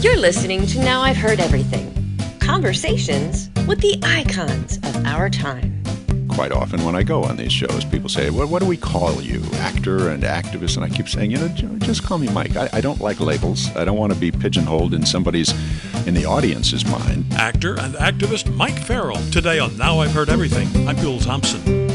You're listening to Now I've Heard Everything. Conversations with the icons of our time. Quite often when I go on these shows, people say, well, what do we call you? Actor and activist? And I keep saying, just call me Mike. I don't like labels. I don't want to be pigeonholed in the audience's mind. Actor and activist Mike Farrell. Today on Now I've Heard Everything. I'm Bill Thompson.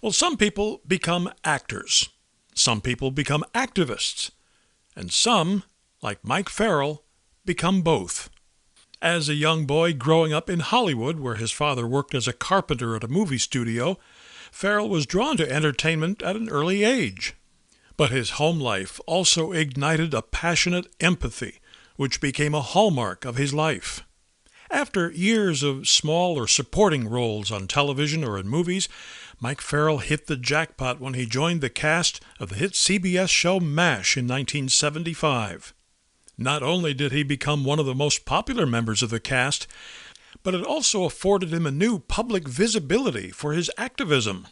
Well, some people become actors. Some people become activists. And some, like Mike Farrell, become both. As a young boy growing up in Hollywood, where his father worked as a carpenter at a movie studio, Farrell was drawn to entertainment at an early age. But his home life also ignited a passionate empathy, which became a hallmark of his life. After years of small or supporting roles on television or in movies, Mike Farrell hit the jackpot when he joined the cast of the hit CBS show MASH in 1975. Not only did he become one of the most popular members of the cast, but it also afforded him a new public visibility for his activism.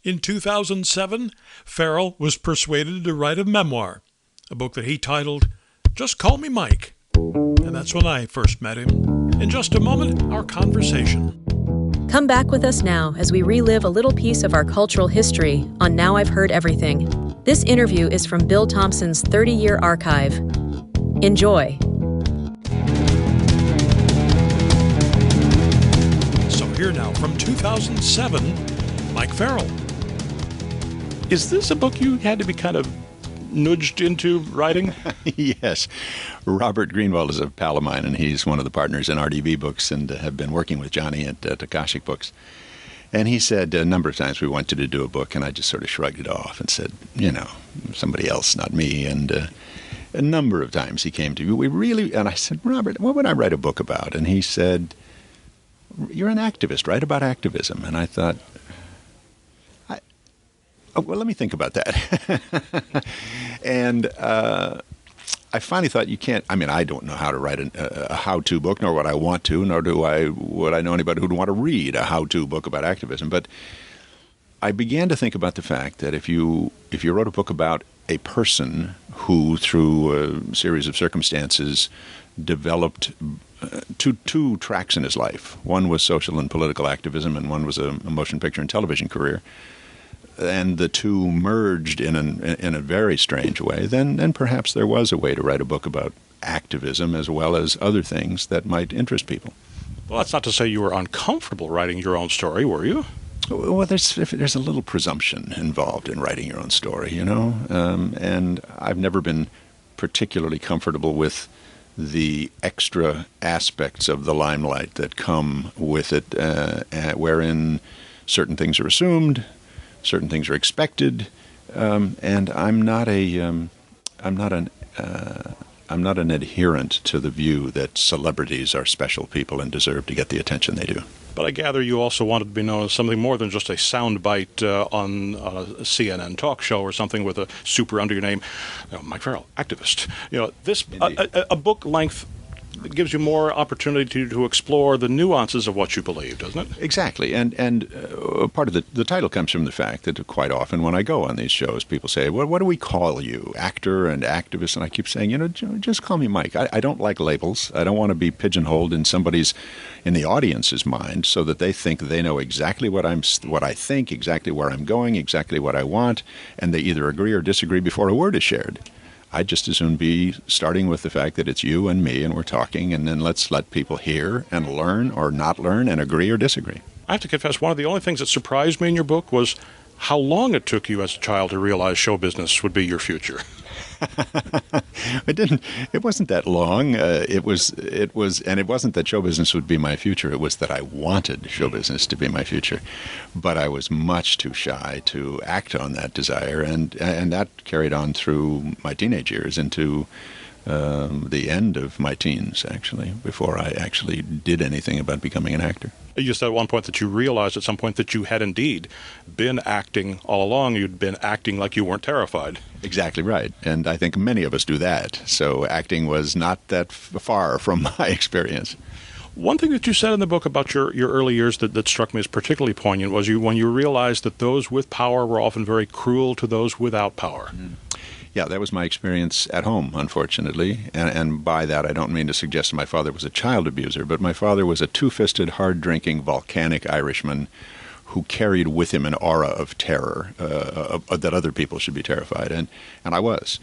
In 2007, Farrell was persuaded to write a memoir, a book that he titled, Just Call Me Mike. And that's when I first met him. In just a moment, our conversation. Come back with us now as we relive a little piece of our cultural history on Now I've Heard Everything. This interview is from Bill Thompson's 30-year archive. Enjoy. So here now, from 2007, Mike Farrell. Is this a book you had to be kind of nudged into writing? Yes. Robert Greenwald is a pal of mine, and he's one of the partners in RDV Books and have been working with Johnny at Akashic Books. And he said a number of times we wanted to do a book, and I just sort of shrugged it off and said, somebody else, not me. And a number of times he came to me. And I said, Robert, what would I write a book about? And he said, you're an activist, write about activism. And I thought, well, let me think about that. And I finally thought I don't know how to write a how-to book, nor would I want to, nor would I know anybody who'd want to read a how-to book about activism. But I began to think about the fact that if you wrote a book about a person who, through a series of circumstances, developed two tracks in his life. One was social and political activism, and one was a motion picture and television career. And the two merged in a very strange way, then perhaps there was a way to write a book about activism as well as other things that might interest people. Well, that's not to say you were uncomfortable writing your own story, were you? Well, there's a little presumption involved in writing your own story, and I've never been particularly comfortable with the extra aspects of the limelight that come with it, wherein certain things are assumed, certain things are expected, and I'm not an adherent to the view that celebrities are special people and deserve to get the attention they do. But I gather you also wanted to be known as something more than just a soundbite on a CNN talk show or something with a super under your name, Mike Farrell, activist. A book length gives you more opportunity to explore the nuances of what you believe, doesn't it? Exactly. And part of the title comes from the fact that quite often when I go on these shows, people say, well, what do we call you? Actor and activist? And I keep saying, just call me Mike. I don't like labels. I don't want to be pigeonholed in the audience's mind so that they think they know exactly what I think, exactly where I'm going, exactly what I want, and they either agree or disagree before a word is shared. I'd just as soon be starting with the fact that it's you and me and we're talking, and then let's let people hear and learn or not learn and agree or disagree. I have to confess, one of the only things that surprised me in your book was how long it took you as a child to realize show business would be your future. It wasn't that long. It wasn't that show business would be my future. It was that I wanted show business to be my future, but I was much too shy to act on that desire, and that carried on through my teenage years into the end of my teens, actually, before I actually did anything about becoming an actor. You said at one point that you realized at some point that you had indeed been acting all along. You'd been acting like you weren't terrified. Exactly right. And I think many of us do that. So acting was not that far from my experience. One thing that you said in the book about your early years that struck me as particularly poignant was when you realized that those with power were often very cruel to those without power. Yeah, that was my experience at home, unfortunately. And by that, I don't mean to suggest my father was a child abuser, but my father was a two-fisted, hard-drinking, volcanic Irishman who carried with him an aura of terror that other people should be terrified. And I was.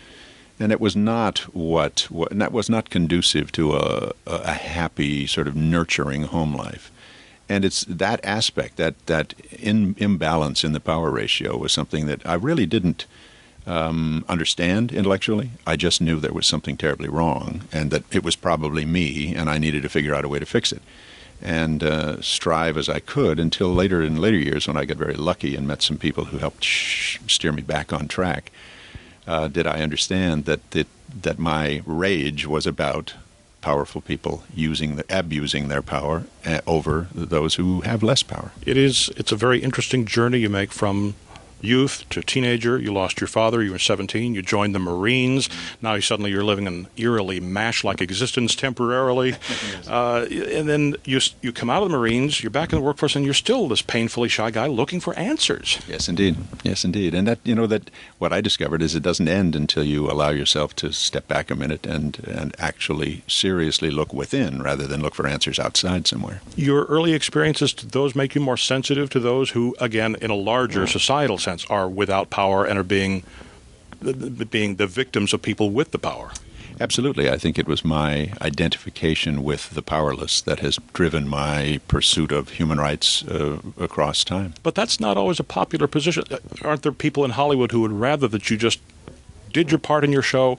And it was not that was not conducive to a happy, sort of nurturing home life. And it's that aspect, that imbalance in the power ratio was something that I really didn't understand intellectually. I just knew there was something terribly wrong and that it was probably me and I needed to figure out a way to fix it and strive as I could until in later years when I got very lucky and met some people who helped steer me back on track, did I understand that my rage was about powerful people abusing their power over those who have less power. It's a very interesting journey you make from youth to teenager. You lost your father. You were 17. You joined the Marines. Now you're living an eerily MASH-like existence temporarily. And then you come out of the Marines, you're back in the workforce, and you're still this painfully shy guy looking for answers. Yes, indeed. Yes, indeed. And that what I discovered is it doesn't end until you allow yourself to step back a minute and actually seriously look within rather than look for answers outside somewhere. Your early experiences, did those make you more sensitive to those who, again, in a larger societal sense, are without power and are being the victims of people with the power? Absolutely. I think it was my identification with the powerless that has driven my pursuit of human rights across time. But that's not always a popular position. Aren't there people in Hollywood who would rather that you just did your part in your show,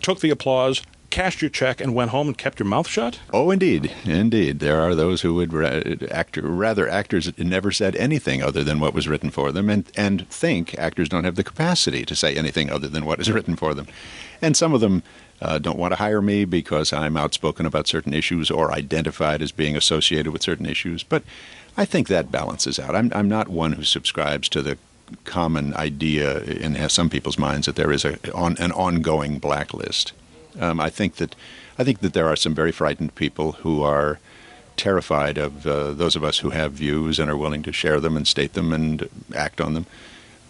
took the applause, cashed your check, and went home and kept your mouth shut? Oh, indeed. Indeed. There are those who would rather actors never said anything other than what was written for them and think actors don't have the capacity to say anything other than what is written for them. And some of them don't want to hire me because I'm outspoken about certain issues or identified as being associated with certain issues. But I think that balances out. I'm not one who subscribes to the common idea in some people's minds that there is an ongoing blacklist. I think that there are some very frightened people who are terrified of those of us who have views and are willing to share them and state them and act on them.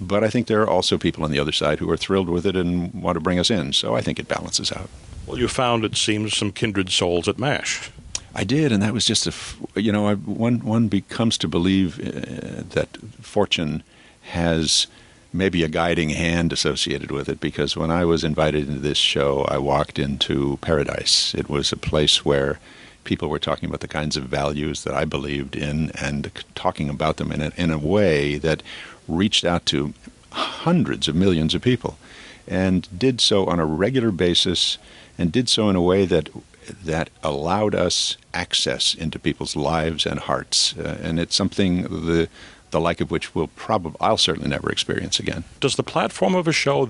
But I think there are also people on the other side who are thrilled with it and want to bring us in. So I think it balances out. Well, you found, it seems, some kindred souls at MASH. I did, and that was just one becomes to believe that fortune has maybe a guiding hand associated with it, because when I was invited into this show, I walked into paradise. It was a place where people were talking about the kinds of values that I believed in and talking about them in a way that reached out to hundreds of millions of people and did so on a regular basis and did so in a way that allowed us access into people's lives and hearts. And it's something the like of which I'll certainly never experience again. Does the platform of a show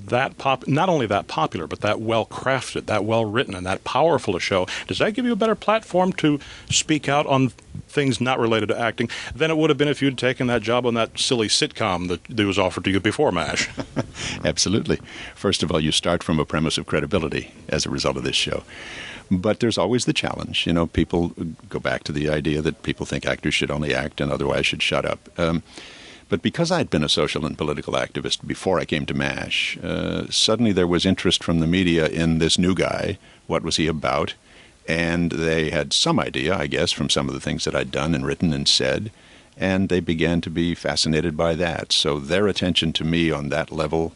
not only that popular, but that well-crafted, that well-written, and that powerful a show, does that give you a better platform to speak out on things not related to acting than it would have been if you'd taken that job on that silly sitcom that was offered to you before MASH? Absolutely. First of all, you start from a premise of credibility as a result of this show. But there's always the challenge. People go back to the idea that people think actors should only act and otherwise should shut up. But because I'd been a social and political activist before I came to MASH, suddenly there was interest from the media in this new guy. What was he about? And they had some idea, I guess, from some of the things that I'd done and written and said, and they began to be fascinated by that. So their attention to me on that level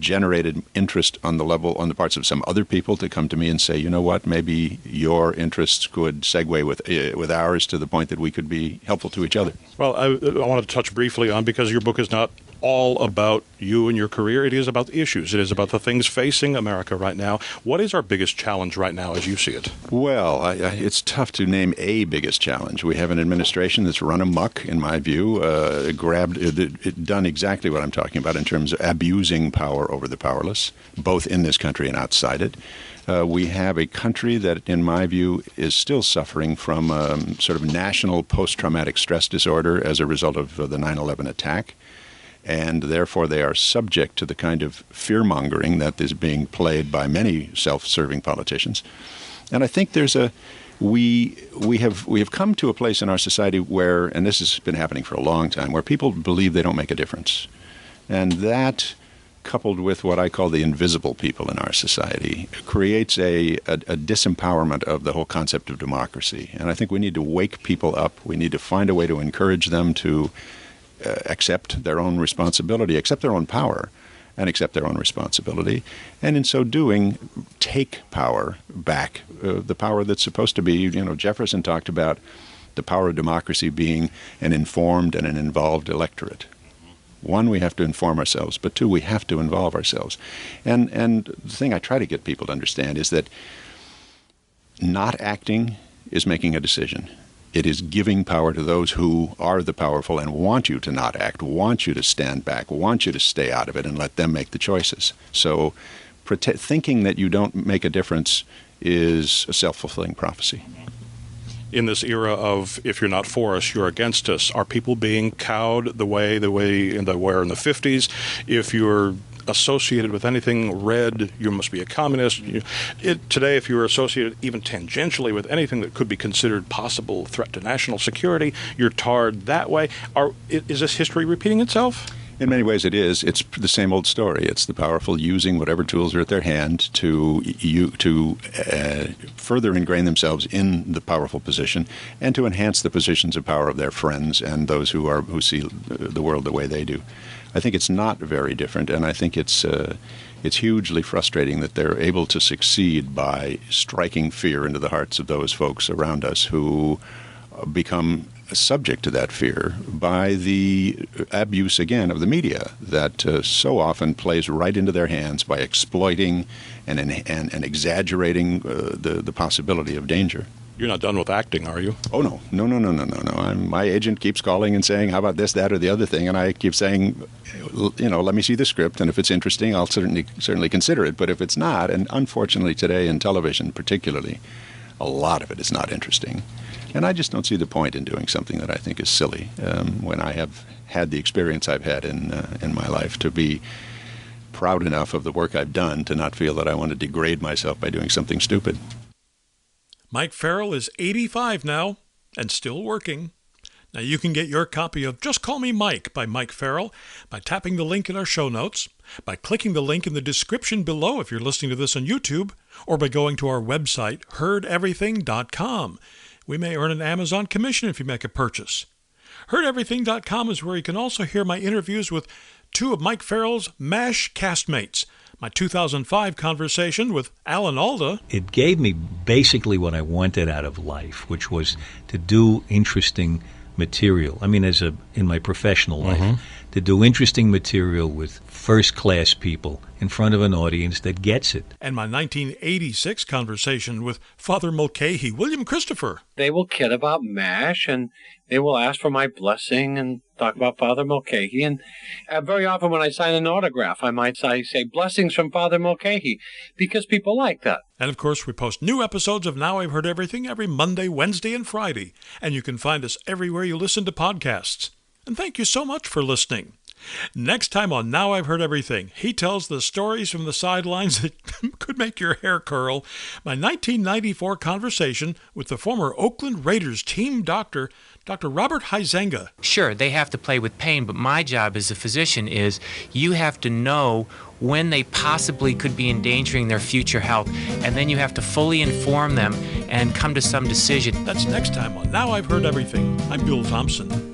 generated interest on the parts of some other people to come to me and say, you know what, maybe your interests could segue with ours to the point that we could be helpful to each other. Well, I wanted to touch briefly on, because your book is not all about you and your career. It is about the issues. It is about the things facing America right now. What is our biggest challenge right now as you see it? Well, it's tough to name a biggest challenge. We have an administration that's run amok, in my view, done exactly what I'm talking about in terms of abusing power over the powerless, both in this country and outside it. We have a country that, in my view, is still suffering from sort of national post-traumatic stress disorder as a result of the 9/11 attack. And therefore they are subject to the kind of fear-mongering that is being played by many self-serving politicians. And I think there's we have come to a place in our society where, and this has been happening for a long time, where people believe they don't make a difference. And that, coupled with what I call the invisible people in our society, creates a disempowerment of the whole concept of democracy. And I think we need to wake people up. We need to find a way to encourage them to accept their own responsibility, accept their own power, and accept their own responsibility, and in so doing, take power back, the power that's supposed to be, Jefferson talked about the power of democracy being an informed and an involved electorate. One, we have to inform ourselves, but two, we have to involve ourselves. And the thing I try to get people to understand is that not acting is making a decision. It is giving power to those who are the powerful and want you to not act, want you to stand back, want you to stay out of it and let them make the choices. So thinking that you don't make a difference is a self-fulfilling prophecy. In this era of if you're not for us, you're against us, are people being cowed the way they were in the 50s? If you're associated with anything red, you must be a communist. Today, if you're associated even tangentially with anything that could be considered possible threat to national security, you're tarred that way. Is this history repeating itself? In many ways it is. It's the same old story. It's the powerful using whatever tools are at their hand to further ingrain themselves in the powerful position and to enhance the positions of power of their friends and those who see the world the way they do. I think it's not very different, and I think it's hugely frustrating that they're able to succeed by striking fear into the hearts of those folks around us who become subject to that fear by the abuse, again, of the media that so often plays right into their hands by exploiting and exaggerating the possibility of danger. You're not done with acting, are you? Oh, no. My agent keeps calling and saying, how about this, that, or the other thing? And I keep saying, let me see the script, and if it's interesting, I'll certainly consider it. But if it's not, and unfortunately today in television particularly, a lot of it is not interesting. And I just don't see the point in doing something that I think is silly when I have had the experience I've had in my life to be proud enough of the work I've done to not feel that I want to degrade myself by doing something stupid. Mike Farrell is 85 now and still working. Now you can get your copy of Just Call Me Mike by Mike Farrell by tapping the link in our show notes, by clicking the link in the description below if you're listening to this on YouTube, or by going to our website, heardeverything.com. We may earn an Amazon commission if you make a purchase. Heardeverything.com is where you can also hear my interviews with two of Mike Farrell's MASH castmates. My 2005 conversation with Alan Alda. It gave me basically what I wanted out of life, which was to do interesting material. I mean, in my professional life, to do interesting material with first-class people in front of an audience that gets it. And my 1986 conversation with Father Mulcahy, William Christopher. They will kid about MASH, and they will ask for my blessing and talk about Father Mulcahy. And very often when I sign an autograph, I might say blessings from Father Mulcahy, because people like that. And of course, we post new episodes of Now I've Heard Everything every Monday, Wednesday, and Friday. And you can find us everywhere you listen to podcasts. And thank you so much for listening. Next time on Now I've Heard Everything, he tells the stories from the sidelines that could make your hair curl. My 1994 conversation with the former Oakland Raiders team doctor, Dr. Robert Huizenga. Sure, they have to play with pain, but my job as a physician is you have to know when they possibly could be endangering their future health, and then you have to fully inform them and come to some decision. That's next time on Now I've Heard Everything. I'm Bill Thompson.